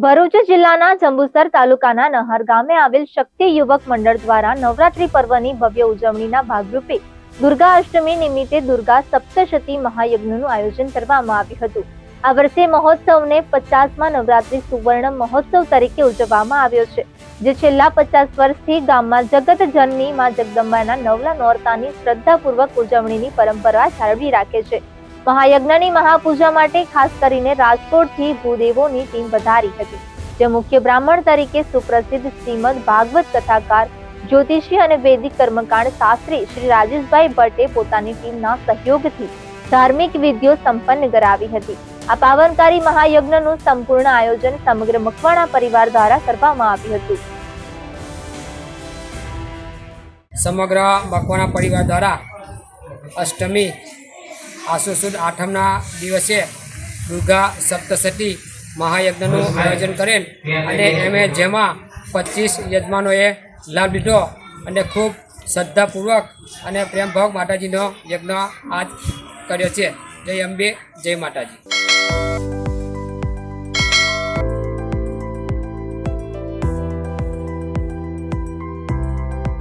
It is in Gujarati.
ભરૂચ જિલ્લાના જંબુસર તાલુકાના નહર ગામે આવેલ શક્તિ યુવક મંડળ દ્વારા નવરાત્રી પર્વની ભવ્ય ઉજવણીના ભાગરૂપે દુર્ગા અષ્ટમી નિમિત્તે દુર્ગા સપ્તશતી મહાયજ્ઞનું આયોજન કરવામાં આવ્યું હતું। આ વર્ષે મહોત્સવને 50મા નવરાત્રી સુવર્ણ મહોત્સવ તરીકે ઉજવવામાં આવ્યો છે, જે છેલ્લા 50 વર્ષથી ગામમાં જગત જનની માં જગદંબાના નવલા નોરતાની શ્રદ્ધાપૂર્વક ઉજવણીની પરંપરા જાળવી રાખે છે। महायज्ञनी महापूजा माटे खास करीने राजकोटथी भूदेवोनी टीम पधारी हती, जे मुख्य ब्राह्मण तरीके सुप्रसिद्ध श्रीमद भागवत कथाकार ज्योतिषी अने वैदिक कर्मकांड शास्त्री श्री राजेशभाई भट्टे पोतानी टीमना सहयोगथी धार्मिक विधिओ संपन्न करावी हती। आ पावनकारी महायज्ञनुं संपूर्ण आयोजन समग्र मकवाणा परिवार द्वारा करवामां आव्युं हतुं। समग्र मकवाणा परिवार द्वारा अष्टमी आसु सुद 8मना दिवसे दुर्गा सप्तशती महायज्ञનું આયોજન કરેલ અને એમે જેમાં 25 યજમાનોએ લાભ લીધો અને ખૂબ શ્રદ્ધાપૂર્વક અને પ્રેમભાવ માતાજીનો યજ્ઞ આજ કર્યો છે। જય અંબે, જય માતાજી।